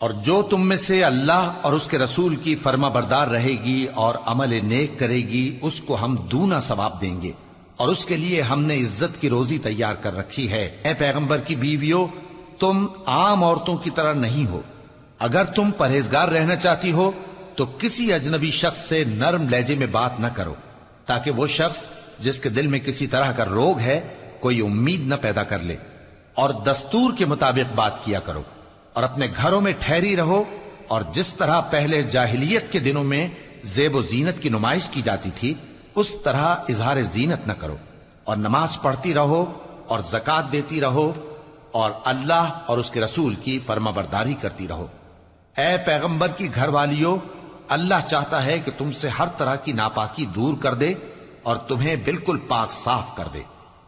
اور جو تم میں سے اللہ اور اس کے رسول کی فرما بردار رہے گی اور عمل نیک کرے گی اس کو ہم دونا ثواب دیں گے، اور اس کے لیے ہم نے عزت کی روزی تیار کر رکھی ہے۔ اے پیغمبر کی بیویوں، تم عام عورتوں کی طرح نہیں ہو۔ اگر تم پرہیزگار رہنا چاہتی ہو تو کسی اجنبی شخص سے نرم لہجے میں بات نہ کرو، تاکہ وہ شخص جس کے دل میں کسی طرح کا روگ ہے کوئی امید نہ پیدا کر لے، اور دستور کے مطابق بات کیا کرو، اور اپنے گھروں میں ٹھہری رہو، اور جس طرح پہلے جاہلیت کے دنوں میں زیب و زینت کی نمائش کی جاتی تھی اس طرح اظہار زینت نہ کرو، اور نماز پڑھتی رہو اور زکوٰۃ دیتی رہو، اور اللہ اور اس کے رسول کی فرما برداری کرتی رہو۔ اے پیغمبر کی گھر والیوں، اللہ چاہتا ہے کہ تم سے ہر طرح کی ناپاکی دور کر دے اور تمہیں بالکل پاک صاف کر دے،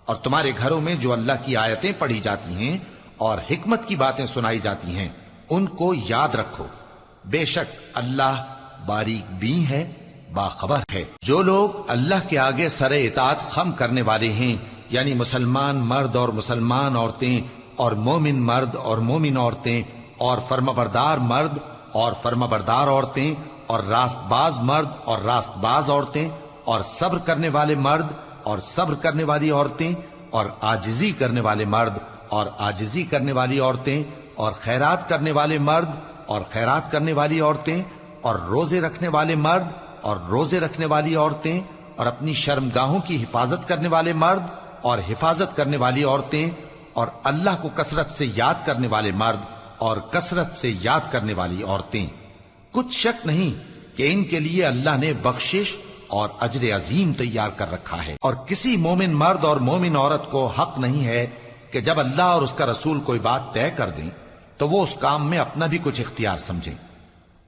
اور تمہارے گھروں میں جو اللہ کی آیتیں پڑھی جاتی ہیں اور حکمت کی باتیں سنائی جاتی ہیں ان کو یاد رکھو، بے شک اللہ باریک بین ہے، باخبر ہے۔ جو لوگ اللہ کے آگے سر اطاعت خم کرنے والے ہیں، یعنی مسلمان مرد اور مسلمان عورتیں اور مومن مرد اور مومن عورتیں اور فرمانبردار مرد اور فرمانبردار عورتیں اور راست باز مرد اور راست باز عورتیں اور صبر کرنے والے مرد اور صبر کرنے والی عورتیں اور عاجزی کرنے والے مرد اور عاجزی کرنے والی عورتیں اور خیرات کرنے والے مرد اور خیرات کرنے والی عورتیں اور روزے رکھنے والے مرد اور روزے رکھنے والی عورتیں اور اپنی شرمگاہوں کی حفاظت کرنے والے مرد اور حفاظت کرنے والی عورتیں اور اللہ کو کثرت سے یاد کرنے والے مرد اور کثرت سے یاد کرنے والی عورتیں۔ کچھ شک نہیں کہ ان کے لیے اللہ نے بخشش اور اجر عظیم تیار کر رکھا ہے، اور کسی مومن مرد اور مومن عورت کو حق نہیں ہے کہ جب اللہ اور اس کا رسول کوئی بات طے کر دیں تو وہ اس کام میں اپنا بھی کچھ اختیار سمجھیں،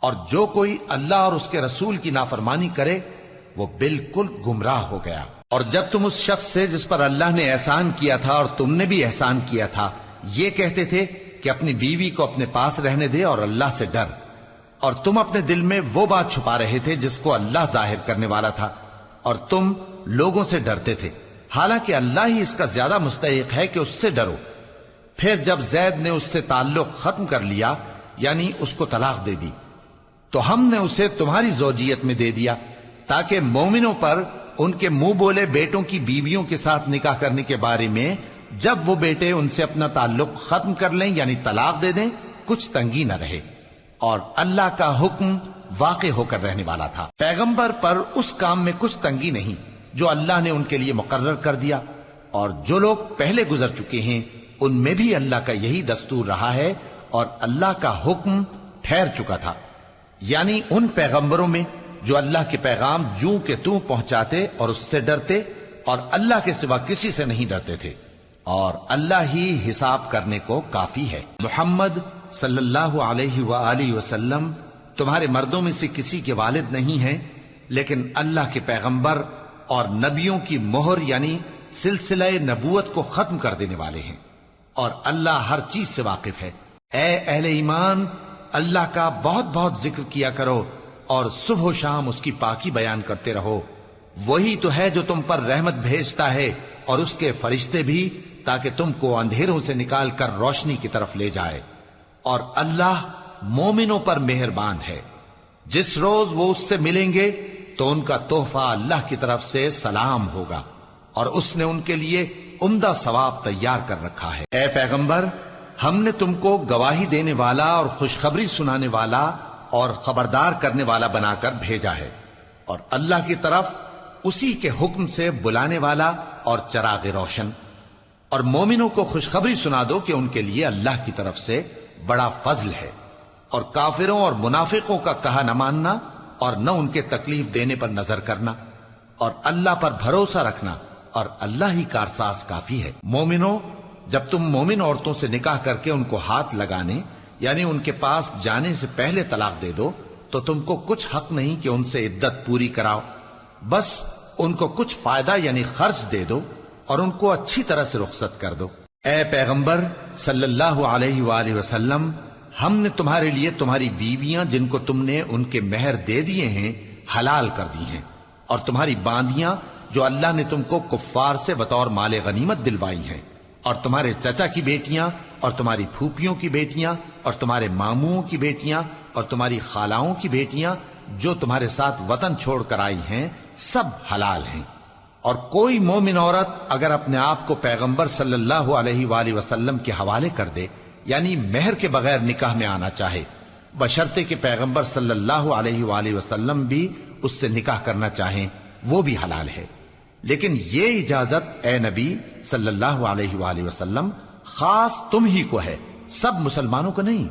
اور جو کوئی اللہ اور اس کے رسول کی نافرمانی کرے وہ بالکل گمراہ ہو گیا۔ اور جب تم اس شخص سے جس پر اللہ نے احسان کیا تھا اور تم نے بھی احسان کیا تھا یہ کہتے تھے کہ اپنی بیوی کو اپنے پاس رہنے دے اور اللہ سے ڈر، اور تم اپنے دل میں وہ بات چھپا رہے تھے جس کو اللہ ظاہر کرنے والا تھا، اور تم لوگوں سے ڈرتے تھے، حالانکہ اللہ ہی اس کا زیادہ مستحق ہے کہ اس سے ڈرو۔ پھر جب زید نے اس سے تعلق ختم کر لیا یعنی اس کو طلاق دے دی تو ہم نے اسے تمہاری زوجیت میں دے دیا تاکہ مومنوں پر ان کے منہ بولے بیٹوں کی بیویوں کے ساتھ نکاح کرنے کے بارے میں جب وہ بیٹے ان سے اپنا تعلق ختم کر لیں یعنی طلاق دے دیں کچھ تنگی نہ رہے، اور اللہ کا حکم واقع ہو کر رہنے والا تھا۔ پیغمبر پر اس کام میں کچھ تنگی نہیں جو اللہ نے ان کے لیے مقرر کر دیا، اور جو لوگ پہلے گزر چکے ہیں ان میں بھی اللہ کا یہی دستور رہا ہے، اور اللہ کا حکم ٹھہر چکا تھا، یعنی ان پیغمبروں میں جو اللہ کے پیغام جوں کہ توں پہنچاتے اور اس سے ڈرتے اور اللہ کے سوا کسی سے نہیں ڈرتے تھے، اور اللہ ہی حساب کرنے کو کافی ہے۔ محمد صلی اللہ علیہ وآلہ وسلم تمہارے مردوں میں سے کسی کے والد نہیں ہیں، لیکن اللہ کے پیغمبر اور نبیوں کی مہر یعنی سلسلہ نبوت کو ختم کر دینے والے ہیں، اور اللہ ہر چیز سے واقف ہے۔ اے اہل ایمان، اللہ کا بہت بہت ذکر کیا کرو اور صبح و شام اس کی پاکی بیان کرتے رہو، وہی تو ہے جو تم پر رحمت بھیجتا ہے اور اس کے فرشتے بھی، تاکہ تم کو اندھیروں سے نکال کر روشنی کی طرف لے جائے، اور اللہ مومنوں پر مہربان ہے۔ جس روز وہ اس سے ملیں گے تو ان کا تحفہ اللہ کی طرف سے سلام ہوگا، اور اس نے ان کے لیے عمدہ ثواب تیار کر رکھا ہے۔ اے پیغمبر، ہم نے تم کو گواہی دینے والا اور خوشخبری سنانے والا اور خبردار کرنے والا بنا کر بھیجا ہے، اور اللہ کی طرف اسی کے حکم سے بلانے والا اور چراغ روشن، اور مومنوں کو خوشخبری سنا دو کہ ان کے لیے اللہ کی طرف سے بڑا فضل ہے، اور کافروں اور منافقوں کا کہا نہ ماننا اور نہ ان کے تکلیف دینے پر نظر کرنا، اور اللہ پر بھروسہ رکھنا، اور اللہ ہی کارساز کافی ہے۔ مومنوں، جب تم مومن عورتوں سے نکاح کر کے ان کو ہاتھ لگانے یعنی ان کے پاس جانے سے پہلے طلاق دے دو تو تم کو کچھ حق نہیں کہ ان سے عدت پوری کراؤ، بس ان کو کچھ فائدہ یعنی خرچ دے دو اور ان کو اچھی طرح سے رخصت کر دو۔ اے پیغمبر صلی اللہ علیہ وآلہ وسلم، ہم نے تمہارے لیے تمہاری بیویاں جن کو تم نے ان کے مہر دے دیے ہیں حلال کر دی ہیں، اور تمہاری باندیاں جو اللہ نے تم کو کفار سے بطور مال غنیمت دلوائی ہیں، اور تمہارے چچا کی بیٹیاں اور تمہاری پھوپھیوں کی بیٹیاں اور تمہارے ماموں کی بیٹیاں اور تمہاری خالاؤں کی بیٹیاں جو تمہارے ساتھ وطن چھوڑ کر آئی ہیں سب حلال ہیں۔ اور کوئی مومن عورت اگر اپنے آپ کو پیغمبر صلی اللہ علیہ وآلہ وسلم کے حوالے کر دے، یعنی مہر کے بغیر نکاح میں آنا چاہے، بشرطے کہ پیغمبر صلی اللہ علیہ وآلہ وسلم بھی اس سے نکاح کرنا چاہیں، وہ بھی حلال ہے۔ لیکن یہ اجازت اے نبی صلی اللہ علیہ وآلہ وسلم خاص تم ہی کو ہے، سب مسلمانوں کو نہیں۔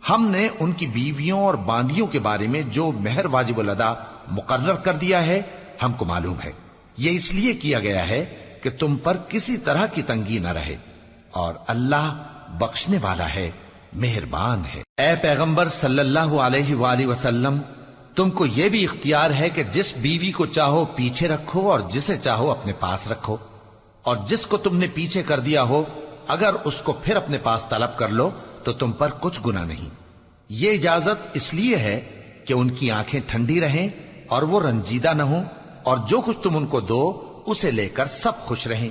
ہم نے ان کی بیویوں اور باندیوں کے بارے میں جو مہر واجب الادا مقرر کر دیا ہے ہم کو معلوم ہے، یہ اس لیے کیا گیا ہے کہ تم پر کسی طرح کی تنگی نہ رہے، اور اللہ بخشنے والا ہے، مہربان ہے۔ اے پیغمبر صلی اللہ علیہ وآلہ وسلم، تم کو یہ بھی اختیار ہے کہ جس بیوی کو چاہو پیچھے رکھو اور جسے چاہو اپنے پاس رکھو، اور جس کو تم نے پیچھے کر دیا ہو اگر اس کو پھر اپنے پاس طلب کر لو تو تم پر کچھ گناہ نہیں۔ یہ اجازت اس لیے ہے کہ ان کی آنکھیں ٹھنڈی رہیں اور وہ رنجیدہ نہ ہوں، اور جو کچھ تم ان کو دو اسے لے کر سب خوش رہیں،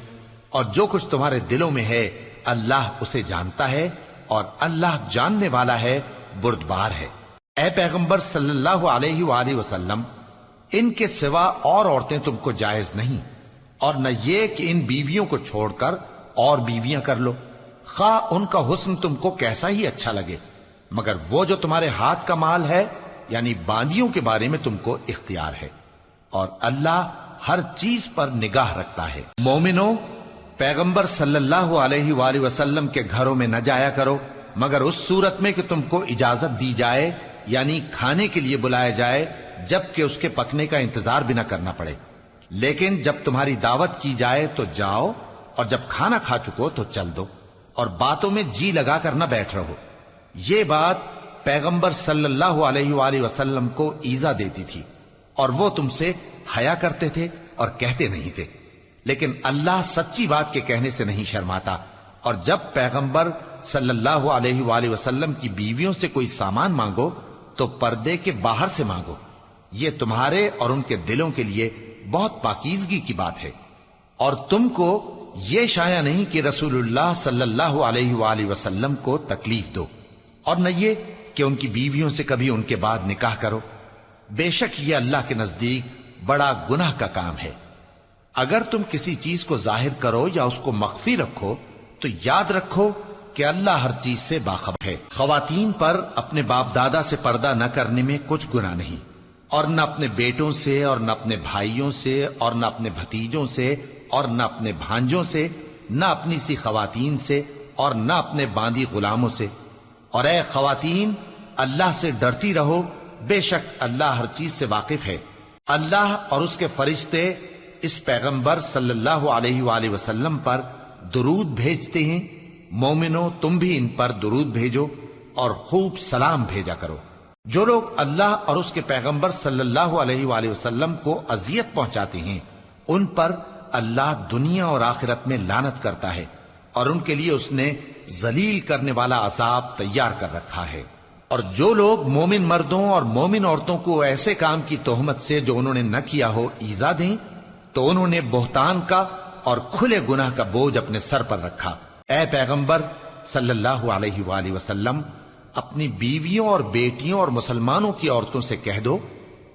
اور جو کچھ تمہارے دلوں میں ہے اللہ اسے جانتا ہے، اور اللہ جاننے والا ہے، بردبار ہے۔ اے پیغمبر صلی اللہ علیہ وآلہ وسلم، ان کے سوا اور عورتیں تم کو جائز نہیں، اور نہ یہ کہ ان بیویوں کو چھوڑ کر اور بیویاں کر لو، خواہ ان کا حسن تم کو کیسا ہی اچھا لگے، مگر وہ جو تمہارے ہاتھ کا مال ہے یعنی باندیوں کے بارے میں تم کو اختیار ہے، اور اللہ ہر چیز پر نگاہ رکھتا ہے۔ مومنو، پیغمبر صلی اللہ علیہ وآلہ وسلم کے گھروں میں نہ جایا کرو مگر اس صورت میں کہ تم کو اجازت دی جائے، یعنی کھانے کے لیے بلایا جائے جبکہ اس کے پکنے کا انتظار بھی نہ کرنا پڑے۔ لیکن جب تمہاری دعوت کی جائے تو جاؤ، اور جب کھانا کھا چکو تو چل دو، اور باتوں میں جی لگا کر نہ بیٹھ رہو۔ یہ بات پیغمبر صلی اللہ علیہ وآلہ وسلم کو ایذا دیتی تھی، اور وہ تم سے حیا کرتے تھے اور کہتے نہیں تھے، لیکن اللہ سچی بات کے کہنے سے نہیں شرماتا، اور جب پیغمبر صلی اللہ علیہ وآلہ وسلم کی بیویوں سے کوئی سامان مانگو تو پردے کے باہر سے مانگو، یہ تمہارے اور ان کے دلوں کے لیے بہت پاکیزگی کی بات ہے۔ اور تم کو یہ شایع نہیں کہ رسول اللہ صلی اللہ علیہ وآلہ وسلم کو تکلیف دو، اور نہ یہ کہ ان کی بیویوں سے کبھی ان کے بعد نکاح کرو، بے شک یہ اللہ کے نزدیک بڑا گناہ کا کام ہے۔ اگر تم کسی چیز کو ظاہر کرو یا اس کو مخفی رکھو تو یاد رکھو کہ اللہ ہر چیز سے باخبر ہے۔ خواتین پر اپنے باپ دادا سے پردہ نہ کرنے میں کچھ گناہ نہیں، اور نہ اپنے بیٹوں سے اور نہ اپنے بھائیوں سے اور نہ اپنے بھتیجوں سے اور نہ اپنے بھانجوں سے، نہ اپنی سی خواتین سے اور نہ اپنے باندی غلاموں سے۔ اور اے خواتین، اللہ سے ڈرتی رہو، بے شک اللہ ہر چیز سے واقف ہے۔ اللہ اور اس کے فرشتے اس پیغمبر صلی اللہ علیہ وآلہ وسلم پر درود بھیجتے ہیں، مومنو تم بھی ان پر درود بھیجو اور خوب سلام بھیجا کرو۔ جو لوگ اللہ اور اس کے پیغمبر صلی اللہ علیہ وآلہ وسلم کو اذیت پہنچاتے ہیں ان پر اللہ دنیا اور آخرت میں لعنت کرتا ہے، اور ان کے لیے اس نے ذلیل کرنے والا عذاب تیار کر رکھا ہے۔ اور جو لوگ مومن مردوں اور مومن عورتوں کو ایسے کام کی تہمت سے جو انہوں نے نہ کیا ہو ایذا دیں تو انہوں نے بہتان کا اور کھلے گناہ کا بوجھ اپنے سر پر رکھا۔ اے پیغمبر صلی اللہ علیہ وآلہ وسلم، اپنی بیویوں اور بیٹیوں اور مسلمانوں کی عورتوں سے کہہ دو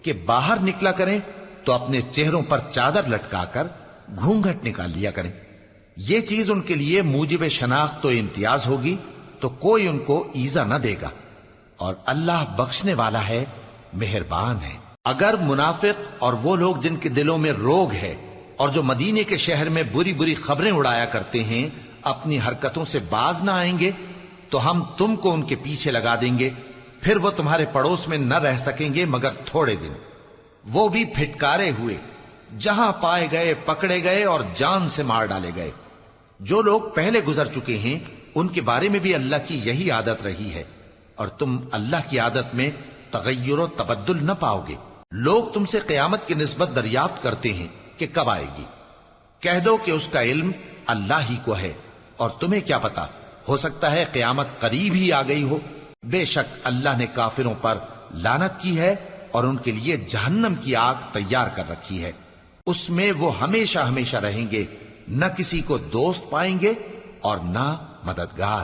کہ باہر نکلا کریں تو اپنے چہروں پر چادر لٹکا کر گھونگھٹ نکال لیا کریں، یہ چیز ان کے لیے موجب شناخت و امتیاز ہوگی تو کوئی ان کو ایذا نہ دے گا، اور اللہ بخشنے والا ہے، مہربان ہے۔ اگر منافق اور وہ لوگ جن کے دلوں میں روگ ہے اور جو مدینے کے شہر میں بری بری خبریں اڑایا کرتے ہیں اپنی حرکتوں سے باز نہ آئیں گے تو ہم تم کو ان کے پیچھے لگا دیں گے، پھر وہ تمہارے پڑوس میں نہ رہ سکیں گے مگر تھوڑے دن، وہ بھی پھٹکارے ہوئے، جہاں پائے گئے پکڑے گئے اور جان سے مار ڈالے گئے۔ جو لوگ پہلے گزر چکے ہیں ان کے بارے میں بھی اللہ کی یہی عادت رہی ہے، اور تم اللہ کی عادت میں تغیر و تبدل نہ پاؤ گے۔ لوگ تم سے قیامت کی نسبت دریافت کرتے ہیں کہ کب آئے گی، کہہ دو کہ اس کا علم اللہ ہی کو ہے، اور تمہیں کیا پتا، ہو سکتا ہے قیامت قریب ہی آ گئی ہو۔ بے شک اللہ نے کافروں پر لعنت کی ہے اور ان کے لیے جہنم کی آگ تیار کر رکھی ہے، اس میں وہ ہمیشہ ہمیشہ رہیں گے، نہ کسی کو دوست پائیں گے اور نہ مددگار۔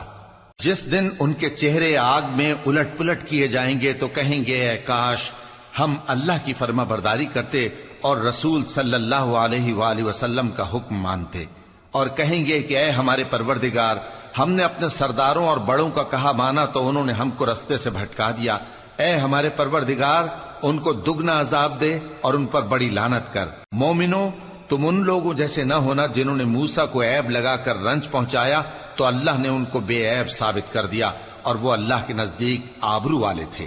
جس دن ان کے چہرے آگ میں الٹ پلٹ کیے جائیں گے تو کہیں گے اے کاش ہم اللہ کی فرما برداری کرتے اور رسول صلی اللہ علیہ وآلہ وسلم کا حکم مانتے، اور کہیں گے کہ اے ہمارے پروردگار، ہم نے اپنے سرداروں اور بڑوں کا کہا مانا تو انہوں نے ہم کو رستے سے بھٹکا دیا۔ اے ہمارے پروردگار، ان کو دگنا عذاب دے اور ان پر بڑی لعنت کر۔ مومنو، تم ان لوگوں جیسے نہ ہونا جنہوں نے موسیٰ کو عیب لگا کر رنج پہنچایا تو اللہ نے ان کو بے عیب ثابت کر دیا اور وہ اللہ کے نزدیک آبرو والے تھے۔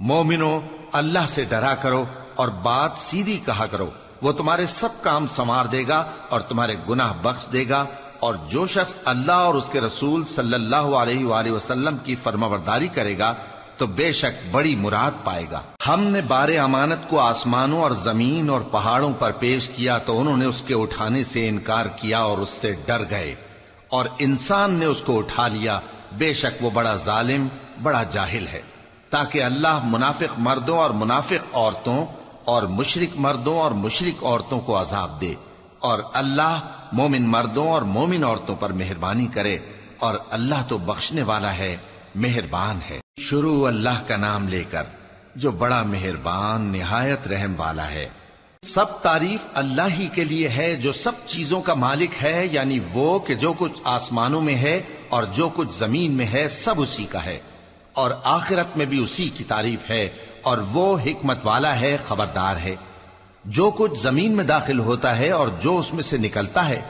مومنو، اللہ سے ڈرا کرو اور بات سیدھی کہا کرو، وہ تمہارے سب کام سنوار دے گا اور تمہارے گناہ بخش دے گا، اور جو شخص اللہ اور اس کے رسول صلی اللہ علیہ وآلہ وسلم کی فرمانبرداری کرے گا تو بے شک بڑی مراد پائے گا۔ ہم نے بار امانت کو آسمانوں اور زمین اور پہاڑوں پر پیش کیا تو انہوں نے اس کے اٹھانے سے انکار کیا اور اس سے ڈر گئے، اور انسان نے اس کو اٹھا لیا، بے شک وہ بڑا ظالم، بڑا جاہل ہے، تاکہ اللہ منافق مردوں اور منافق عورتوں اور مشرک مردوں اور مشرک عورتوں کو عذاب دے، اور اللہ مومن مردوں اور مومن عورتوں پر مہربانی کرے، اور اللہ تو بخشنے والا ہے، مہربان ہے۔ شروع اللہ کا نام لے کر جو بڑا مہربان نہایت رحم والا ہے۔ سب تعریف اللہ ہی کے لیے ہے جو سب چیزوں کا مالک ہے، یعنی وہ کہ جو کچھ آسمانوں میں ہے اور جو کچھ زمین میں ہے سب اسی کا ہے، اور آخرت میں بھی اسی کی تعریف ہے، اور وہ حکمت والا ہے، خبردار ہے۔ جو کچھ زمین میں داخل ہوتا ہے اور جو اس میں سے نکلتا ہے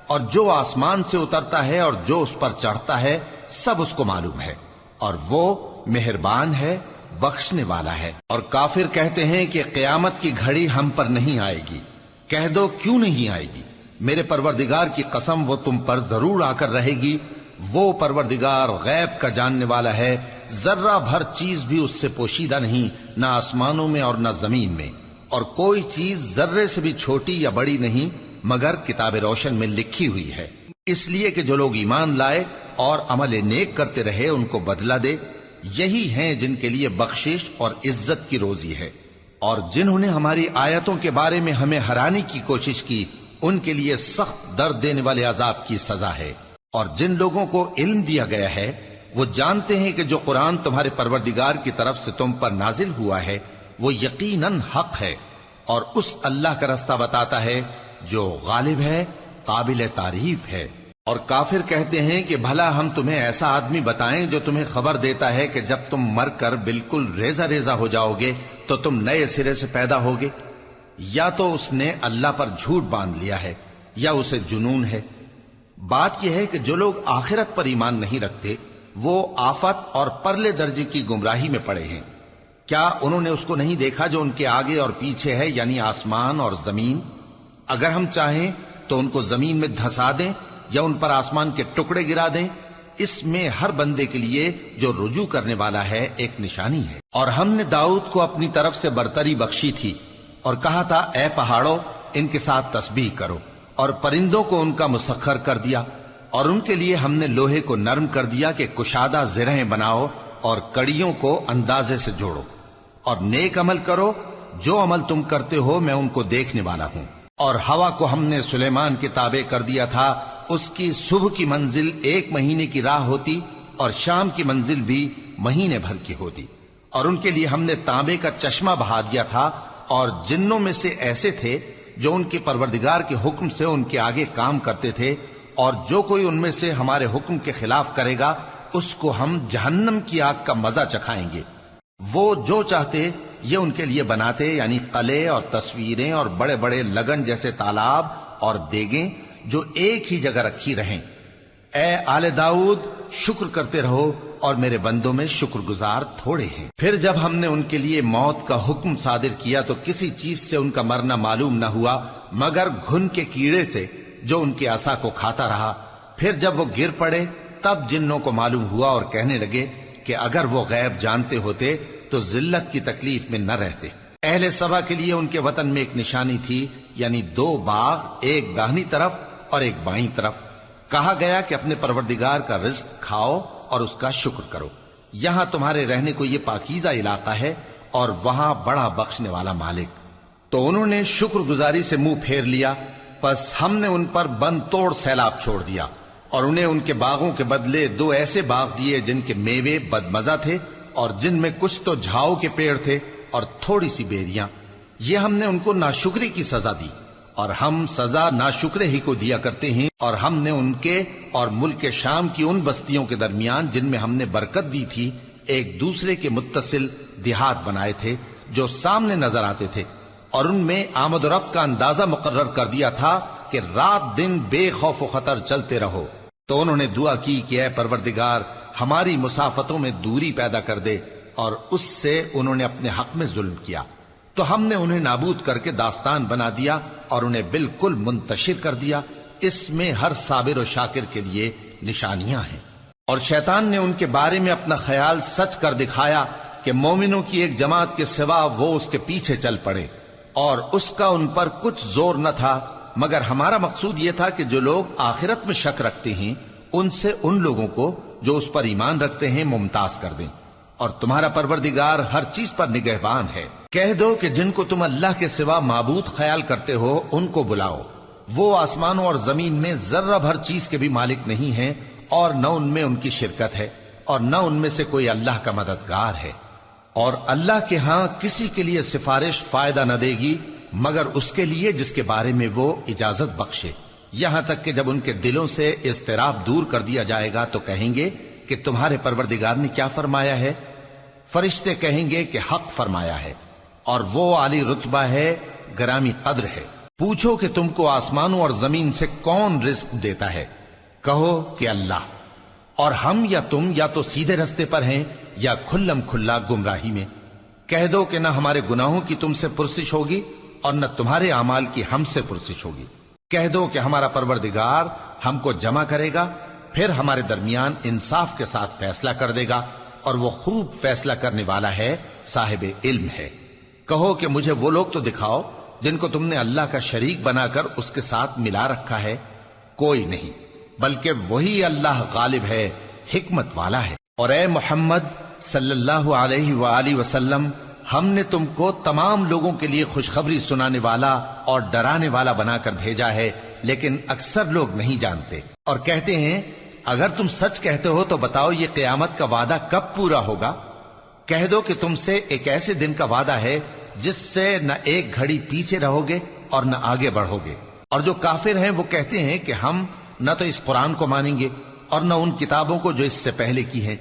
اور جو آسمان سے اترتا ہے اور جو اس پر چڑھتا ہے سب اس کو معلوم ہے، اور وہ مہربان ہے، بخشنے والا ہے۔ اور کافر کہتے ہیں کہ قیامت کی گھڑی ہم پر نہیں آئے گی۔ کہہ دو کیوں نہیں آئے گی؟ میرے پروردگار کی قسم وہ تم پر ضرور آ کر رہے گی۔ وہ پروردگار غیب کا جاننے والا ہے، ذرہ بھر چیز بھی اس سے پوشیدہ نہیں، نہ آسمانوں میں اور نہ زمین میں، اور کوئی چیز ذرے سے بھی چھوٹی یا بڑی نہیں مگر کتاب روشن میں لکھی ہوئی ہے، اس لیے کہ جو لوگ ایمان لائے اور عمل نیک کرتے رہے ان کو بدلہ دے۔ یہی ہیں جن کے لیے بخشش اور عزت کی روزی ہے، اور جنہوں نے ہماری آیتوں کے بارے میں ہمیں ہرانے کی کوشش کی ان کے لیے سخت درد دینے والے عذاب کی سزا ہے۔ اور جن لوگوں کو علم دیا گیا ہے وہ جانتے ہیں کہ جو قرآن تمہارے پروردگار کی طرف سے تم پر نازل ہوا ہے وہ یقیناً حق ہے، اور اس اللہ کا رستہ بتاتا ہے جو غالب ہے، قابل تعریف ہے۔ اور کافر کہتے ہیں کہ بھلا ہم تمہیں ایسا آدمی بتائیں جو تمہیں خبر دیتا ہے کہ جب تم مر کر بالکل ریزہ ریزہ ہو جاؤ گے تو تم نئے سرے سے پیدا ہوگے؟ یا تو اس نے اللہ پر جھوٹ باندھ لیا ہے یا اسے جنون ہے۔ بات یہ ہے کہ جو لوگ آخرت پر ایمان نہیں رکھتے وہ آفت اور پرلے درجے کی گمراہی میں پڑے ہیں۔ کیا انہوں نے اس کو نہیں دیکھا جو ان کے آگے اور پیچھے ہے، یعنی آسمان اور زمین؟ اگر ہم چاہیں تو ان کو زمین میں دھسا دیں یا ان پر آسمان کے ٹکڑے گرا دیں، اس میں ہر بندے کے لیے جو رجوع کرنے والا ہے ایک نشانی ہے۔ اور ہم نے داؤد کو اپنی طرف سے برتری بخشی تھی اور کہا تھا اے پہاڑوں ان کے ساتھ تسبیح کرو، اور پرندوں کو ان کا مسخر کر دیا، اور ان کے لیے ہم نے لوہے کو نرم کر دیا کہ کشادہ زرہیں بناؤ اور کڑیوں کو اندازے سے جوڑو، اور نیک عمل کرو، جو عمل تم کرتے ہو میں ان کو دیکھنے والا ہوں۔ اور ہوا کو ہم نے سلیمان کے تابع کر دیا تھا، اس کی صبح کی منزل 1 مہینے کی راہ ہوتی اور شام کی منزل بھی مہینے بھر کی ہوتی، اور ان کے لیے ہم نے تانبے کا چشمہ بہا دیا تھا، اور جنوں میں سے ایسے تھے جو ان کے پروردگار کے حکم سے ان کے آگے کام کرتے تھے، اور جو کوئی ان میں سے ہمارے حکم کے خلاف کرے گا اس کو ہم جہنم کی آگ کا مزہ چکھائیں گے۔ وہ جو چاہتے یہ ان کے لیے بناتے، یعنی قلعے اور تصویریں اور بڑے بڑے لگن جیسے تالاب اور دیگیں جو ایک ہی جگہ رکھی رہیں۔ اے آل داؤد، شکر کرتے رہو اور میرے بندوں میں شکر گزار تھوڑے ہیں۔ پھر جب ہم نے ان کے لیے موت کا حکم صادر کیا تو کسی چیز سے ان کا مرنا معلوم نہ ہوا مگر گھن کے کیڑے سے جو ان کے عصا کو کھاتا رہا۔ پھر جب وہ گر پڑے تب جنوں کو معلوم ہوا اور کہنے لگے کہ اگر وہ غیب جانتے ہوتے تو ذلت کی تکلیف میں نہ رہتے۔ اہل سبا کے لیے ان کے وطن میں ایک نشانی تھی، یعنی 2 باغ، ایک داہنی طرف اور ایک بائیں طرف۔ کہا گیا کہ اپنے پروردگار کا رزق کھاؤ اور اس کا شکر کرو، یہاں تمہارے رہنے کو یہ پاکیزہ علاقہ ہے اور وہاں بڑا بخشنے والا مالک۔ تو انہوں نے شکر گزاری سے منہ پھیر لیا، پس ہم نے ان پر بند توڑ سیلاب چھوڑ دیا، اور انہیں ان کے باغوں کے بدلے 2 ایسے باغ دیے جن کے میوے بدمزہ تھے اور جن میں کچھ تو جھاؤ کے پیڑ تھے اور تھوڑی سی بیریاں۔ یہ ہم نے ان کو ناشکری کی سزا دی، اور ہم سزا ناشکرے ہی کو دیا کرتے ہیں۔ اور ہم نے ان کے اور ملک شام کی ان بستیوں کے درمیان جن میں ہم نے برکت دی تھی ایک دوسرے کے متصل دیہات بنائے تھے جو سامنے نظر آتے تھے، اور ان میں آمد و رفت کا اندازہ مقرر کر دیا تھا کہ رات دن بے خوف و خطر چلتے رہو۔ تو انہوں نے دعا کی کہ اے پروردگار ہماری مسافتوں میں دوری پیدا کر دے، اور اس سے انہوں نے اپنے حق میں ظلم کیا، تو ہم نے انہیں نابود کر کے داستان بنا دیا اور انہیں بالکل منتشر کر دیا۔ اس میں ہر صابر و شاکر کے لیے نشانیاں ہیں۔ اور شیطان نے ان کے بارے میں اپنا خیال سچ کر دکھایا کہ مومنوں کی ایک جماعت کے سوا وہ اس کے پیچھے چل پڑے، اور اس کا ان پر کچھ زور نہ تھا، مگر ہمارا مقصود یہ تھا کہ جو لوگ آخرت میں شک رکھتے ہیں ان سے ان لوگوں کو جو اس پر ایمان رکھتے ہیں ممتاز کر دیں، اور تمہارا پروردگار ہر چیز پر نگہبان ہے۔ کہہ دو کہ جن کو تم اللہ کے سوا معبود خیال کرتے ہو ان کو بلاؤ، وہ آسمانوں اور زمین میں ذرہ بھر چیز کے بھی مالک نہیں ہیں، اور نہ ان میں ان کی شرکت ہے، اور نہ ان میں سے کوئی اللہ کا مددگار ہے، اور اللہ کے ہاں کسی کے لیے سفارش فائدہ نہ دے گی مگر اس کے لیے جس کے بارے میں وہ اجازت بخشے، یہاں تک کہ جب ان کے دلوں سے اضطراب دور کر دیا جائے گا تو کہیں گے کہ تمہارے پروردگار نے کیا فرمایا ہے؟ فرشتے کہیں گے کہ حق فرمایا ہے، اور وہ عالی رتبہ ہے، گرامی قدر ہے۔ پوچھو کہ تم کو آسمانوں اور زمین سے کون رزق دیتا ہے؟ کہو کہ اللہ، اور ہم یا تم یا تو سیدھے رستے پر ہیں یا کھلم کھلا گمراہی میں۔ کہہ دو کہ نہ ہمارے گناہوں کی تم سے پرسش ہوگی اور نہ تمہارے اعمال کی ہم سے پرسش ہوگی۔ کہہ دو کہ ہمارا پروردگار ہم کو جمع کرے گا، پھر ہمارے درمیان انصاف کے ساتھ فیصلہ کر دے گا، اور وہ خوب فیصلہ کرنے والا ہے، صاحب علم ہے۔ کہو کہ مجھے وہ لوگ تو دکھاؤ جن کو تم نے اللہ کا شریک بنا کر اس کے ساتھ ملا رکھا ہے۔ کوئی نہیں، بلکہ وہی اللہ غالب ہے، حکمت والا ہے۔ اور اے محمد صلی اللہ علیہ وآلہ وسلم، ہم نے تم کو تمام لوگوں کے لیے خوشخبری سنانے والا اور ڈرانے والا بنا کر بھیجا ہے، لیکن اکثر لوگ نہیں جانتے، اور کہتے ہیں اگر تم سچ کہتے ہو تو بتاؤ یہ قیامت کا وعدہ کب پورا ہوگا؟ کہہ دو کہ تم سے ایک ایسے دن کا وعدہ ہے جس سے نہ ایک گھڑی پیچھے رہو گے اور نہ آگے بڑھو گے۔ اور جو کافر ہیں وہ کہتے ہیں کہ ہم نہ تو اس قرآن کو مانیں گے اور نہ ان کتابوں کو جو اس سے پہلے کی ہیں،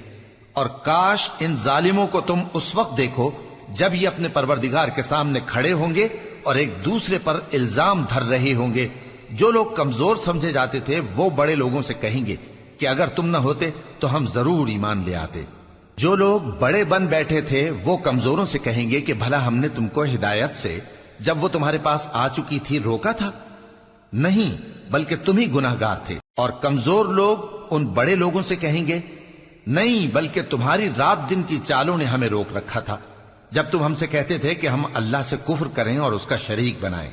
اور کاش ان ظالموں کو تم اس وقت دیکھو جب یہ اپنے پروردگار کے سامنے کھڑے ہوں گے اور ایک دوسرے پر الزام دھر رہے ہوں گے۔ جو لوگ کمزور سمجھے جاتے تھے وہ بڑے لوگوں سے کہیں گے کہ اگر تم نہ ہوتے تو ہم ضرور ایمان لے آتے۔ جو لوگ بڑے بن بیٹھے تھے وہ کمزوروں سے کہیں گے کہ بھلا ہم نے تم کو ہدایت سے جب وہ تمہارے پاس آ چکی تھی روکا تھا؟ نہیں، بلکہ تم ہی گناہ گار تھے۔ اور کمزور لوگ ان بڑے لوگوں سے کہیں گے نہیں، بلکہ تمہاری رات دن کی چالوں نے ہمیں روک رکھا تھا جب تم ہم سے کہتے تھے کہ ہم اللہ سے کفر کریں اور اس کا شریک بنائیں۔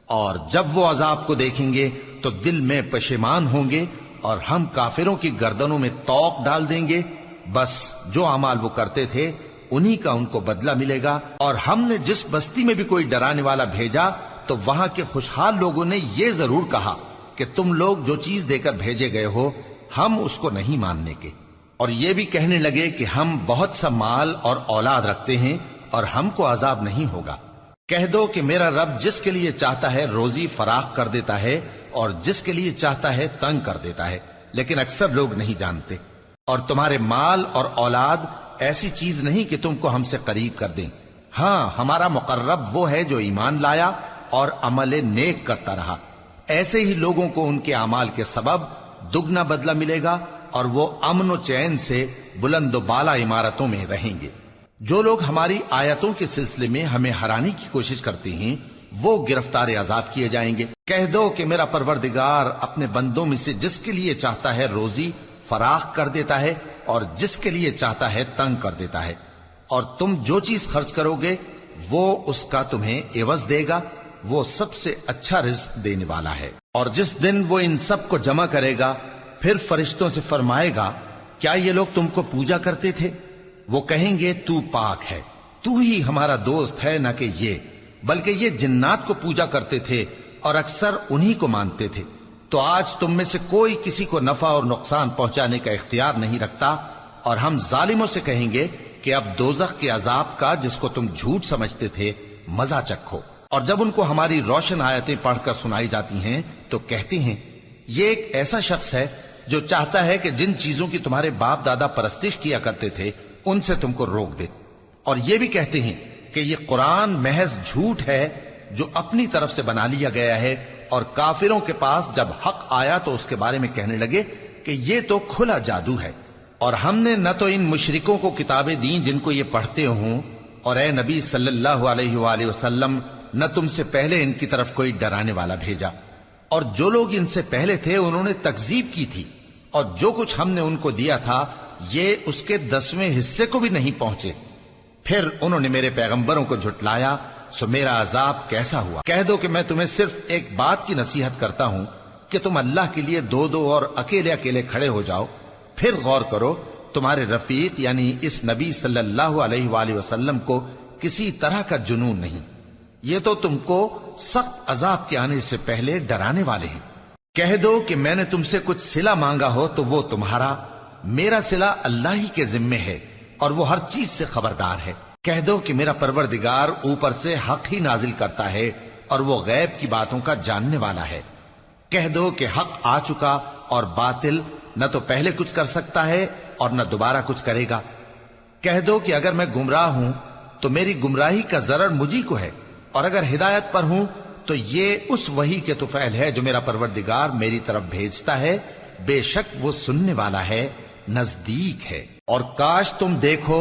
اور جب وہ عذاب کو دیکھیں گے تو دل میں پشیمان ہوں گے، اور ہم کافروں کی گردنوں میں طوق ڈال دیں گے، بس جو اعمال وہ کرتے تھے انہی کا ان کو بدلہ ملے گا۔ اور ہم نے جس بستی میں بھی کوئی ڈرانے والا بھیجا تو وہاں کے خوشحال لوگوں نے یہ ضرور کہا کہ تم لوگ جو چیز دے کر بھیجے گئے ہو ہم اس کو نہیں ماننے کے، اور یہ بھی کہنے لگے کہ ہم بہت سا مال اور اولاد رکھتے ہیں اور ہم کو عذاب نہیں ہوگا۔ کہہ دو کہ میرا رب جس کے لیے چاہتا ہے روزی فراخ کر دیتا ہے اور جس کے لیے چاہتا ہے تنگ کر دیتا ہے، لیکن اکثر لوگ نہیں جانتے۔ اور تمہارے مال اور اولاد ایسی چیز نہیں کہ تم کو ہم سے قریب کر دیں، ہاں ہمارا مقرب وہ ہے جو ایمان لایا اور عمل نیک کرتا رہا۔ ایسے ہی لوگوں کو ان کے اعمال کے سبب دگنا بدلہ ملے گا، اور وہ امن و چین سے بلند و بالا عمارتوں میں رہیں گے۔ جو لوگ ہماری آیتوں کے سلسلے میں ہمیں ہرانے کی کوشش کرتے ہیں وہ گرفتار عذاب کیے جائیں گے۔ کہہ دو کہ میرا پروردگار اپنے بندوں میں سے جس کے لیے چاہتا ہے روزی فراخ کر دیتا ہے اور جس کے لیے چاہتا ہے تنگ کر دیتا ہے، اور تم جو چیز خرچ کرو گے وہ اس کا تمہیں عوض دے گا، وہ سب سے اچھا رزق دینے والا ہے۔ اور جس دن وہ ان سب کو جمع کرے گا پھر فرشتوں سے فرمائے گا کیا یہ لوگ تم کو پوجا کرتے تھے؟ وہ کہیں گے تو پاک ہے، تو ہی ہمارا دوست ہے، نہ کہ یہ، بلکہ یہ جنات کو پوجا کرتے تھے اور اکثر انہی کو مانتے تھے۔ تو آج تم میں سے کوئی کسی کو نفع اور نقصان پہنچانے کا اختیار نہیں رکھتا، اور ہم ظالموں سے کہیں گے کہ اب دوزخ کے عذاب کا، جس کو تم جھوٹ سمجھتے تھے، مزہ چکھو۔ اور جب ان کو ہماری روشن آیتیں پڑھ کر سنائی جاتی ہیں تو کہتے ہیں یہ ایک ایسا شخص ہے جو چاہتا ہے کہ جن چیزوں کی تمہارے باپ دادا پرستش کیا کرتے تھے ان سے تم کو روک دے، اور یہ بھی کہتے ہیں کہ یہ قرآن محض جھوٹ ہے جو اپنی طرف سے بنا لیا گیا ہے، اور کافروں کے پاس جب حق آیا تو اس کے بارے میں کہنے لگے کہ یہ تو کھلا جادو ہے۔ اور ہم نے نہ تو ان مشرکوں کو کتابیں دیں جن کو یہ پڑھتے ہوں، اور اے نبی صلی اللہ علیہ وآلہ وسلم نہ تم سے پہلے ان کی طرف کوئی ڈرانے والا بھیجا، اور جو لوگ ان سے پہلے تھے انہوں نے تکذیب کی تھی، اور جو کچھ ہم نے ان کو دیا تھا یہ اس کے 10ویں حصے کو بھی نہیں پہنچے۔ پھر انہوں نے میرے پیغمبروں کو جھٹلایا، سو میرا عذاب کیسا ہوا۔ کہہ دو کہ میں تمہیں صرف ایک بات کی نصیحت کرتا ہوں کہ تم اللہ کے لیے دو دو اور اکیلے اکیلے کھڑے ہو جاؤ، پھر غور کرو تمہارے رفیق یعنی اس نبی صلی اللہ علیہ وآلہ وسلم کو کسی طرح کا جنون نہیں، یہ تو تم کو سخت عذاب کے آنے سے پہلے ڈرانے والے ہیں۔ کہہ دو کہ میں نے تم سے کچھ صلہ مانگا ہو تو وہ تمہارا، میرا صلہ اللہ ہی کے ذمے ہے، اور وہ ہر چیز سے خبردار ہے۔ کہہ دو کہ میرا پروردگار اوپر سے حق ہی نازل کرتا ہے، اور وہ غیب کی باتوں کا جاننے والا ہے۔ کہہ دو کہ حق آ چکا، اور باطل نہ تو پہلے کچھ کر سکتا ہے اور نہ دوبارہ کچھ کرے گا۔ کہہ دو کہ اگر میں گمراہ ہوں تو میری گمراہی کا ضرر مجھی کو ہے، اور اگر ہدایت پر ہوں تو یہ اس وحی کے طفیل ہے جو میرا پروردگار میری طرف بھیجتا ہے، بے شک وہ سننے والا ہے، نزدیک ہے۔ اور کاش تم دیکھو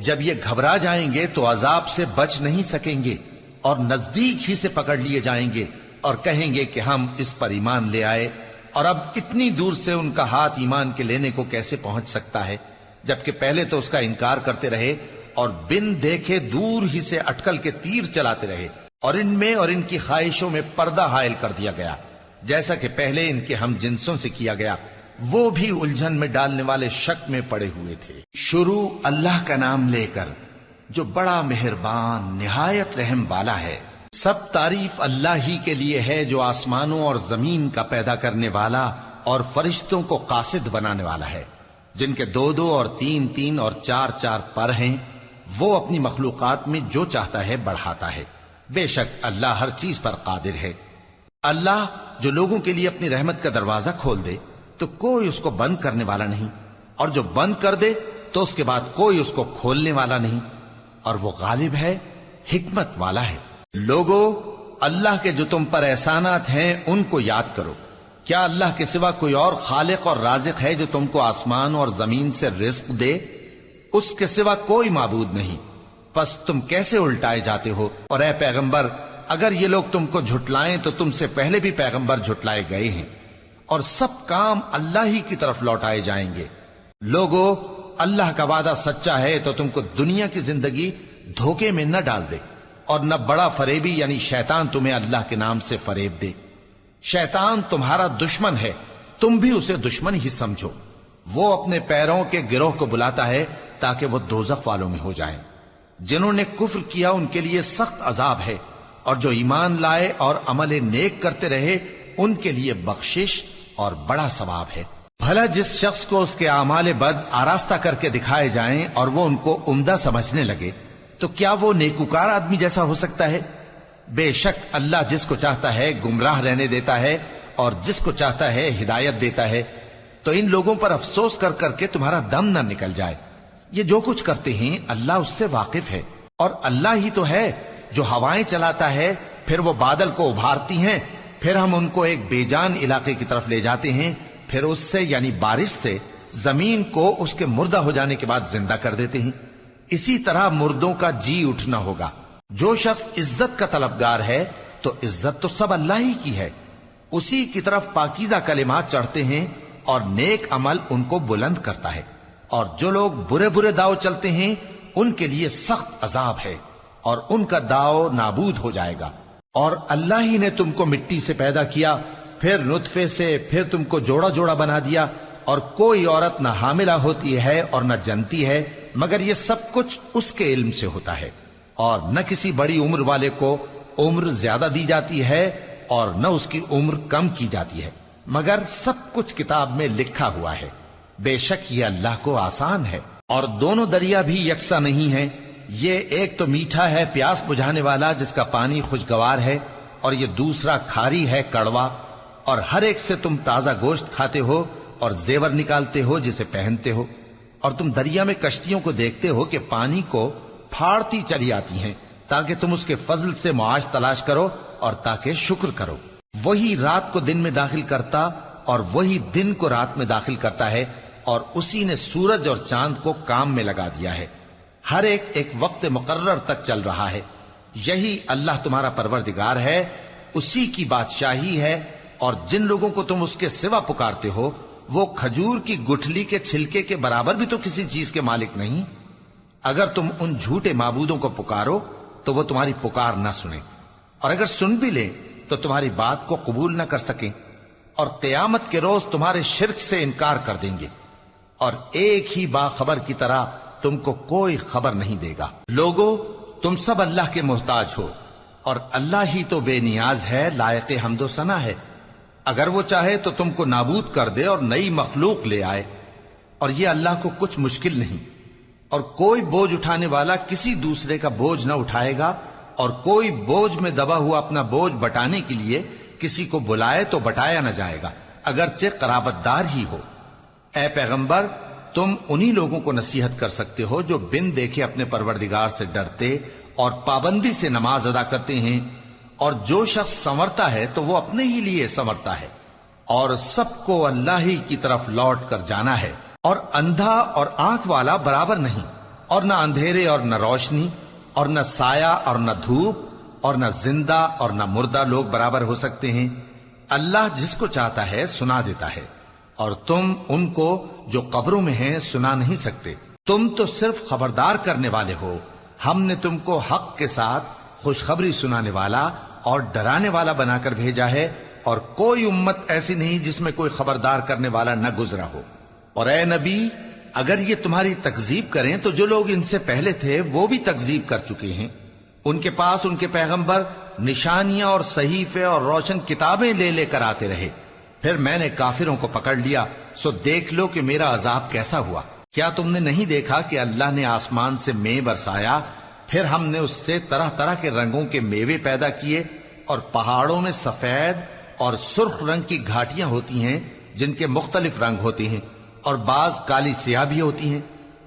جب یہ گھبرا جائیں گے تو عذاب سے بچ نہیں سکیں گے، اور نزدیک ہی سے پکڑ لیے جائیں گے، اور کہیں گے کہ ہم اس پر ایمان لے آئے، اور اب اتنی دور سے ان کا ہاتھ ایمان کے لینے کو کیسے پہنچ سکتا ہے، جبکہ پہلے تو اس کا انکار کرتے رہے اور بن دیکھے دور ہی سے اٹکل کے تیر چلاتے رہے، اور ان میں اور ان کی خواہشوں میں پردہ حائل کر دیا گیا، جیسا کہ پہلے ان کے ہم جنسوں سے کیا گیا، وہ بھی الجھن میں ڈالنے والے شک میں پڑے ہوئے تھے۔ شروع اللہ کا نام لے کر جو بڑا مہربان نہایت رحم والا ہے۔ سب تعریف اللہ ہی کے لیے ہے جو آسمانوں اور زمین کا پیدا کرنے والا اور فرشتوں کو قاصد بنانے والا ہے، جن کے 2 اور 3 اور 4 پر ہیں، وہ اپنی مخلوقات میں جو چاہتا ہے بڑھاتا ہے، بے شک اللہ ہر چیز پر قادر ہے۔ اللہ جو لوگوں کے لیے اپنی رحمت کا دروازہ کھول دے تو کوئی اس کو بند کرنے والا نہیں، اور جو بند کر دے تو اس کے بعد کوئی اس کو کھولنے والا نہیں، اور وہ غالب ہے، حکمت والا ہے۔ لوگو، اللہ کے جو تم پر احسانات ہیں ان کو یاد کرو۔ کیا اللہ کے سوا کوئی اور خالق اور رازق ہے جو تم کو آسمان اور زمین سے رزق دے؟ اس کے سوا کوئی معبود نہیں، پس تم کیسے الٹائے جاتے ہو؟ اور اے پیغمبر، اگر یہ لوگ تم کو جھٹلائیں تو تم سے پہلے بھی پیغمبر جھٹلائے گئے ہیں، اور سب کام اللہ ہی کی طرف لوٹائے جائیں گے۔ لوگو، اللہ کا وعدہ سچا ہے تو تم کو دنیا کی زندگی دھوکے میں نہ ڈال دے، اور نہ بڑا فریبی یعنی شیطان تمہیں اللہ کے نام سے فریب دے۔ شیطان تمہارا دشمن ہے، تم بھی اسے دشمن ہی سمجھو۔ وہ اپنے پیروں کے گروہ کو بلاتا ہے تاکہ وہ دوزخ والوں میں ہو جائیں۔ جنہوں نے کفر کیا ان کے لیے سخت عذاب ہے، اور جو ایمان لائے اور عمل نیک کرتے رہے ان کے لیے بخشش اور بڑا ثواب ہے۔ بھلا جس شخص کو اس کے اعمال بد آراستہ کر کے دکھائے جائیں اور وہ ان کو عمدہ سمجھنے لگے تو کیا وہ نیکوکار آدمی جیسا ہو سکتا ہے؟ بے شک اللہ جس کو چاہتا ہے گمراہ رہنے دیتا ہے اور جس کو چاہتا ہے ہدایت دیتا ہے۔ تو ان لوگوں پر افسوس کر کر کے تمہارا دم نہ نکل جائے، یہ جو کچھ کرتے ہیں اللہ اس سے واقف ہے، اور اللہ ہی تو ہے جو ہوائیں چلاتا ہے، پھر وہ بادل کو ابھارتی ہیں، پھر ہم ان کو ایک بے جان علاقے کی طرف لے جاتے ہیں، پھر اس سے یعنی بارش سے زمین کو اس کے مردہ ہو جانے کے بعد زندہ کر دیتے ہیں۔ اسی طرح مردوں کا جی اٹھنا ہوگا۔ جو شخص عزت کا طلبگار ہے تو عزت تو سب اللہ ہی کی ہے، اسی کی طرف پاکیزہ کلمات چڑھتے ہیں اور نیک عمل ان کو بلند کرتا ہے، اور جو لوگ برے برے داؤ چلتے ہیں ان کے لیے سخت عذاب ہے، اور ان کا داؤ نابود ہو جائے گا۔ اور اللہ ہی نے تم کو مٹی سے پیدا کیا، پھر نطفے سے، پھر تم کو جوڑا جوڑا بنا دیا، اور کوئی عورت نہ حاملہ ہوتی ہے اور نہ جنتی ہے مگر یہ سب کچھ اس کے علم سے ہوتا ہے، اور نہ کسی بڑی عمر والے کو عمر زیادہ دی جاتی ہے اور نہ اس کی عمر کم کی جاتی ہے، مگر سب کچھ کتاب میں لکھا ہوا ہے. بے شک یہ اللہ کو آسان ہے. اور دونوں دریا بھی یکساں نہیں ہیں. یہ ایک تو میٹھا ہے پیاس بجھانے والا جس کا پانی خوشگوار ہے، اور یہ دوسرا کھاری ہے کڑوا. اور ہر ایک سے تم تازہ گوشت کھاتے ہو اور زیور نکالتے ہو جسے پہنتے ہو. اور تم دریا میں کشتیوں کو دیکھتے ہو کہ پانی کو پھاڑتی چلی آتی ہیں تاکہ تم اس کے فضل سے معاش تلاش کرو اور تاکہ شکر کرو. وہی رات کو دن میں داخل کرتا اور وہی دن کو رات میں داخل کرتا ہے، اور اسی نے سورج اور چاند کو کام میں لگا دیا ہے. ہر ایک وقت مقرر تک چل رہا ہے. یہی اللہ تمہارا پروردگار ہے، اسی کی بادشاہی ہے. اور جن لوگوں کو تم اس کے سوا پکارتے ہو وہ کھجور کی گٹھلی کے چھلکے کے برابر بھی تو کسی چیز کے مالک نہیں. اگر تم ان جھوٹے معبودوں کو پکارو تو وہ تمہاری پکار نہ سنیں، اور اگر سن بھی لیں تو تمہاری بات کو قبول نہ کر سکیں، اور قیامت کے روز تمہارے شرک سے انکار کر دیں گے. اور ایک ہی باخبر کی طرح تم کو کوئی خبر نہیں دے گا. لوگو تم سب اللہ کے محتاج ہو، اور اللہ ہی تو بے نیاز ہے، لائق حمد و ثنا ہے. اگر وہ چاہے تو تم کو نابود کر دے اور نئی مخلوق لے آئے، اور یہ اللہ کو کچھ مشکل نہیں. اور کوئی بوجھ اٹھانے والا کسی دوسرے کا بوجھ نہ اٹھائے گا، اور کوئی بوجھ میں دبا ہوا اپنا بوجھ بٹانے کے لیے کسی کو بلائے تو بٹایا نہ جائے گا، اگرچہ قرابت دار ہی ہو. اے پیغمبر، تم انہی لوگوں کو نصیحت کر سکتے ہو جو بن دیکھے اپنے پروردگار سے ڈرتے اور پابندی سے نماز ادا کرتے ہیں. اور جو شخص سنورتا ہے تو وہ اپنے ہی لیے سنورتا ہے، اور سب کو اللہ ہی کی طرف لوٹ کر جانا ہے. اور اندھا اور آنکھ والا برابر نہیں، اور نہ اندھیرے اور نہ روشنی، اور نہ سایہ اور نہ دھوپ، اور نہ زندہ اور نہ مردہ لوگ برابر ہو سکتے ہیں. اللہ جس کو چاہتا ہے سنا دیتا ہے، اور تم ان کو جو قبروں میں ہیں سنا نہیں سکتے. تم تو صرف خبردار کرنے والے ہو. ہم نے تم کو حق کے ساتھ خوشخبری سنانے والا اور ڈرانے والا بنا کر بھیجا ہے، اور کوئی امت ایسی نہیں جس میں کوئی خبردار کرنے والا نہ گزرا ہو. اور اے نبی، اگر یہ تمہاری تکذیب کریں تو جو لوگ ان سے پہلے تھے وہ بھی تکذیب کر چکے ہیں. ان کے پاس ان کے پیغمبر نشانیاں اور صحیفے اور روشن کتابیں لے لے کر آتے رہے. پھر میں نے کافروں کو پکڑ لیا، سو دیکھ لو کہ میرا عذاب کیسا ہوا. کیا تم نے نہیں دیکھا کہ اللہ نے آسمان سے مے برسایا، پھر ہم نے اس سے طرح طرح کے رنگوں کے میوے پیدا کیے، اور پہاڑوں میں سفید اور سرخ رنگ کی گھاٹیاں ہوتی ہیں جن کے مختلف رنگ ہوتے ہیں، اور بعض کالی سیاہ بھی ہوتی ہیں.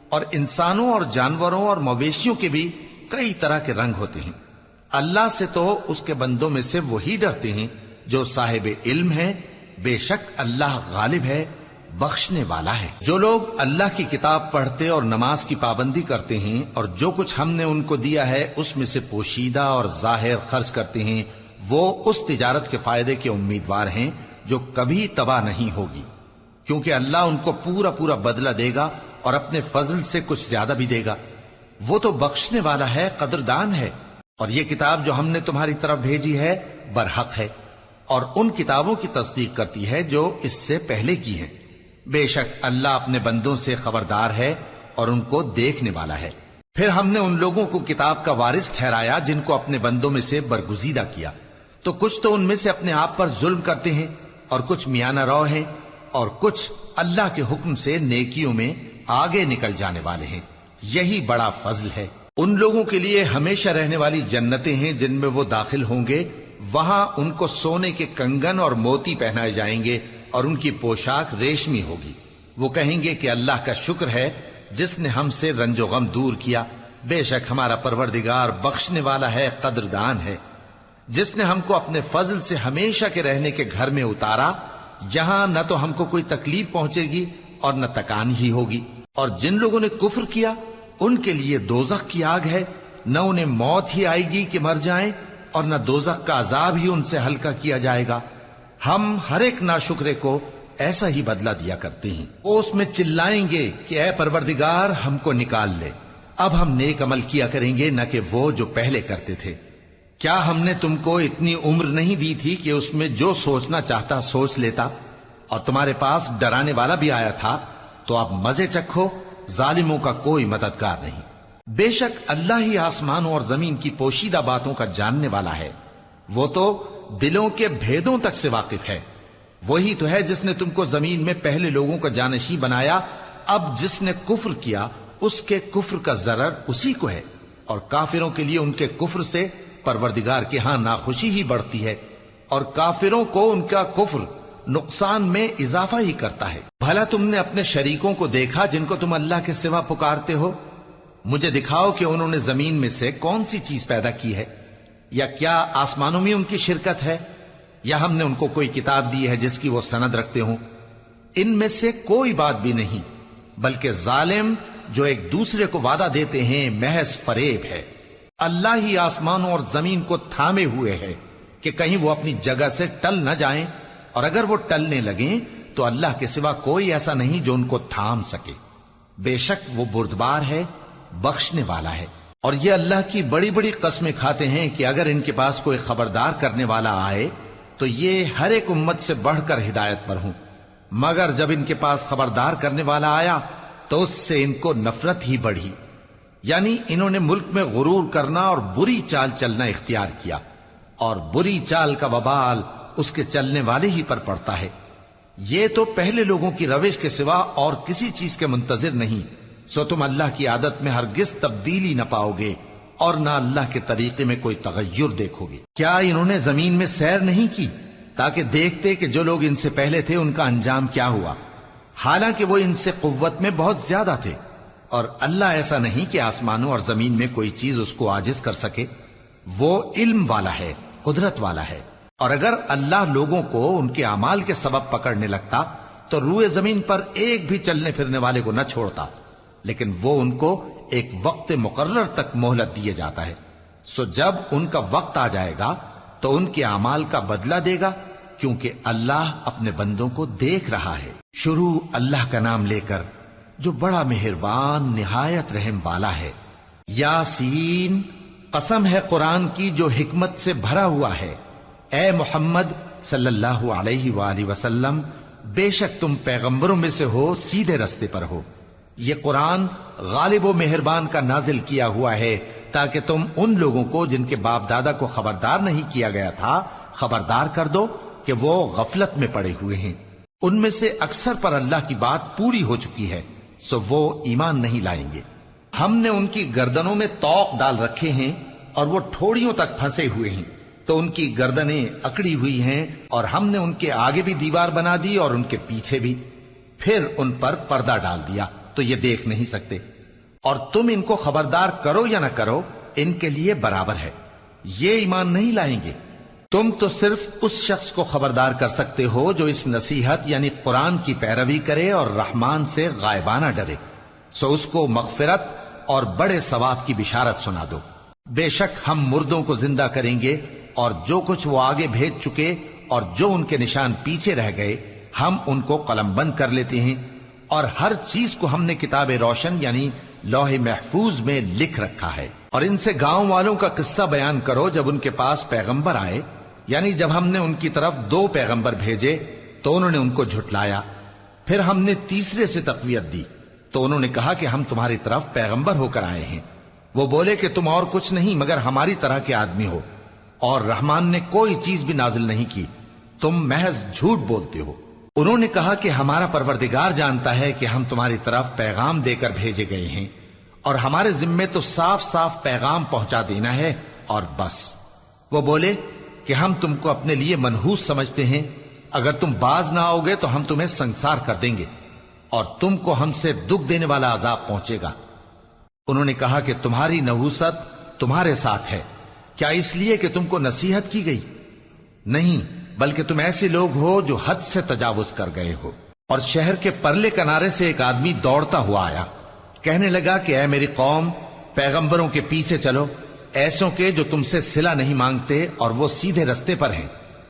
اور انسانوں اور جانوروں اور مویشیوں کے بھی کئی طرح کے رنگ ہوتے ہیں. اللہ سے تو اس کے بندوں میں سے وہی ڈرتے ہیں جو صاحب علم ہے. بے شک اللہ غالب ہے، بخشنے والا ہے. جو لوگ اللہ کی کتاب پڑھتے اور نماز کی پابندی کرتے ہیں اور جو کچھ ہم نے ان کو دیا ہے اس میں سے پوشیدہ اور ظاہر خرچ کرتے ہیں، وہ اس تجارت کے فائدے کے امیدوار ہیں جو کبھی تباہ نہیں ہوگی، کیونکہ اللہ ان کو پورا پورا بدلہ دے گا اور اپنے فضل سے کچھ زیادہ بھی دے گا. وہ تو بخشنے والا ہے، قدردان ہے. اور یہ کتاب جو ہم نے تمہاری طرف بھیجی ہے برحق ہے، اور ان کتابوں کی تصدیق کرتی ہے جو اس سے پہلے کی ہیں. بے شک اللہ اپنے بندوں سے خبردار ہے اور ان کو دیکھنے والا ہے. پھر ہم نے ان لوگوں کو کتاب کا وارث ٹھہرایا جن کو اپنے بندوں میں سے برگزیدہ کیا. تو کچھ تو ان میں سے اپنے آپ پر ظلم کرتے ہیں، اور کچھ میانہ رو ہیں، اور کچھ اللہ کے حکم سے نیکیوں میں آگے نکل جانے والے ہیں. یہی بڑا فضل ہے. ان لوگوں کے لیے ہمیشہ رہنے والی جنتیں ہیں جن میں وہ داخل ہوں گے. وہاں ان کو سونے کے کنگن اور موتی پہنائے جائیں گے، اور ان کی پوشاک ریشمی ہوگی. وہ کہیں گے کہ اللہ کا شکر ہے جس نے ہم سے رنج و غم دور کیا. بے شک ہمارا پروردگار بخشنے والا ہے، قدردان ہے. جس نے ہم کو اپنے فضل سے ہمیشہ کے رہنے کے گھر میں اتارا، یہاں نہ تو ہم کو کوئی تکلیف پہنچے گی اور نہ تکان ہی ہوگی. اور جن لوگوں نے کفر کیا ان کے لیے دوزخ کی آگ ہے، نہ انہیں موت ہی آئے گی کہ مر جائیں، اور نہ دوزخ کا عذاب ہی ان سے ہلکا کیا جائے گا. ہم ہر ایک ناشکرے کو ایسا ہی بدلہ دیا کرتے ہیں. وہ اس میں چلائیں گے کہ اے پروردگار ہم کو نکال لے، اب ہم نیک عمل کیا کریں گے نہ کہ وہ جو پہلے کرتے تھے. کیا ہم نے تم کو اتنی عمر نہیں دی تھی کہ اس میں جو سوچنا چاہتا سوچ لیتا، اور تمہارے پاس ڈرانے والا بھی آیا تھا؟ تو اب مزے چکھو، ظالموں کا کوئی مددگار نہیں. بے شک اللہ ہی آسمانوں اور زمین کی پوشیدہ باتوں کا جاننے والا ہے. وہ تو دلوں کے بھیدوں تک سے واقف ہے. وہی تو ہے جس نے تم کو زمین میں پہلے لوگوں کا جانشین بنایا. اب جس نے کفر کیا اس کے کفر کا ضرر اسی کو ہے، اور کافروں کے لیے ان کے کفر سے پروردگار کے ہاں ناخوشی ہی بڑھتی ہے، اور کافروں کو ان کا کفر نقصان میں اضافہ ہی کرتا ہے. بھلا تم نے اپنے شریکوں کو دیکھا جن کو تم اللہ کے سوا پکارتے ہو؟ مجھے دکھاؤ کہ انہوں نے زمین میں سے کون سی چیز پیدا کی ہے، یا کیا آسمانوں میں ان کی شرکت ہے، یا ہم نے ان کو کوئی کتاب دی ہے جس کی وہ سند رکھتے ہوں؟ ان میں سے کوئی بات بھی نہیں، بلکہ ظالم جو ایک دوسرے کو وعدہ دیتے ہیں محض فریب ہے. اللہ ہی آسمانوں اور زمین کو تھامے ہوئے ہے کہ کہیں وہ اپنی جگہ سے ٹل نہ جائیں، اور اگر وہ ٹلنے لگیں تو اللہ کے سوا کوئی ایسا نہیں جو ان کو تھام سکے. بے شک وہ بردبار ہے، بخشنے والا ہے. اور یہ اللہ کی بڑی بڑی قسمیں کھاتے ہیں کہ اگر ان کے پاس کوئی خبردار کرنے والا آئے تو یہ ہر ایک امت سے بڑھ کر ہدایت پر ہوں، مگر جب ان کے پاس خبردار کرنے والا آیا تو اس سے ان کو نفرت ہی بڑھی. یعنی انہوں نے ملک میں غرور کرنا اور بری چال چلنا اختیار کیا، اور بری چال کا وبال اس کے چلنے والے ہی پر پڑتا ہے. یہ تو پہلے لوگوں کی روش کے سوا اور کسی چیز کے منتظر نہیں، سو تم اللہ کی عادت میں ہرگز تبدیلی نہ پاؤ گے اور نہ اللہ کے طریقے میں کوئی تغیر دیکھو گے. کیا انہوں نے زمین میں سیر نہیں کی تاکہ دیکھتے کہ جو لوگ ان سے پہلے تھے ان کا انجام کیا ہوا، حالانکہ وہ ان سے قوت میں بہت زیادہ تھے. اور اللہ ایسا نہیں کہ آسمانوں اور زمین میں کوئی چیز اس کو عاجز کر سکے. وہ علم والا ہے، قدرت والا ہے. اور اگر اللہ لوگوں کو ان کے اعمال کے سبب پکڑنے لگتا تو روئے زمین پر ایک بھی چلنے پھرنے والے کو نہ چھوڑتا، لیکن وہ ان کو ایک وقت مقرر تک مہلت دیے جاتا ہے. سو جب ان کا وقت آ جائے گا تو ان کے اعمال کا بدلہ دے گا، کیونکہ اللہ اپنے بندوں کو دیکھ رہا ہے. شروع اللہ کا نام لے کر جو بڑا مہربان نہایت رحم والا ہے. یاسین، قسم ہے قرآن کی جو حکمت سے بھرا ہوا ہے. اے محمد صلی اللہ علیہ وآلہ وسلم، بے شک تم پیغمبروں میں سے ہو، سیدھے رستے پر ہو. یہ قرآن غالب و مہربان کا نازل کیا ہوا ہے تاکہ تم ان لوگوں کو جن کے باپ دادا کو خبردار نہیں کیا گیا تھا خبردار کر دو کہ وہ غفلت میں پڑے ہوئے ہیں. ان میں سے اکثر پر اللہ کی بات پوری ہو چکی ہے، سو وہ ایمان نہیں لائیں گے. ہم نے ان کی گردنوں میں طوق ڈال رکھے ہیں اور وہ ٹھوڑیوں تک پھنسے ہوئے ہیں، تو ان کی گردنیں اکڑی ہوئی ہیں، اور ہم نے ان کے آگے بھی دیوار بنا دی اور ان کے پیچھے بھی، پھر ان پر پردہ ڈال دیا تو یہ دیکھ نہیں سکتے. اور تم ان کو خبردار کرو یا نہ کرو ان کے لیے برابر ہے، یہ ایمان نہیں لائیں گے. تم تو صرف اس شخص کو خبردار کر سکتے ہو جو اس نصیحت یعنی قرآن کی پیروی کرے اور رحمان سے غائبانہ ڈرے، سو اس کو مغفرت اور بڑے ثواب کی بشارت سنا دو. بے شک ہم مردوں کو زندہ کریں گے، اور جو کچھ وہ آگے بھیج چکے اور جو ان کے نشان پیچھے رہ گئے ہم ان کو قلم بند کر لیتے ہیں. اور ہر چیز کو ہم نے کتاب روشن یعنی لوح محفوظ میں لکھ رکھا ہے. اور ان سے گاؤں والوں کا قصہ بیان کرو جب ان کے پاس پیغمبر آئے، یعنی جب ہم نے ان کی طرف 2 پیغمبر بھیجے تو انہوں نے ان کو جھٹلایا، پھر ہم نے تیسرے سے تقویت دی تو انہوں نے کہا کہ ہم تمہاری طرف پیغمبر ہو کر آئے ہیں. وہ بولے کہ تم اور کچھ نہیں مگر ہماری طرح کے آدمی ہو، اور رحمان نے کوئی چیز بھی نازل نہیں کی، تم محض جھوٹ بولتے ہو. انہوں نے کہا کہ ہمارا پروردگار جانتا ہے کہ ہم تمہاری طرف پیغام دے کر بھیجے گئے ہیں، اور ہمارے ذمے تو صاف صاف پیغام پہنچا دینا ہے اور بس. وہ بولے کہ ہم تم کو اپنے لیے منحوس سمجھتے ہیں، اگر تم باز نہ آؤ گے تو ہم تمہیں سنسار کر دیں گے اور تم کو ہم سے دکھ دینے والا عذاب پہنچے گا. انہوں نے کہا کہ تمہاری نحوست تمہارے ساتھ ہے، کیا اس لیے کہ تم کو نصیحت کی گئی؟ نہیں، بلکہ تم ایسے لوگ ہو جو حد سے تجاوز کر گئے ہو. اور شہر کے پرلے کنارے سے ایک آدمی دوڑتا ہوا آیا، کہنے لگا کہ اے میری قوم، پیغمبروں کے پیچھے چلو، ایسوں کے جو تم سے صلہ نہیں مانگتے اور وہ سیدھے رستے پر ہیں.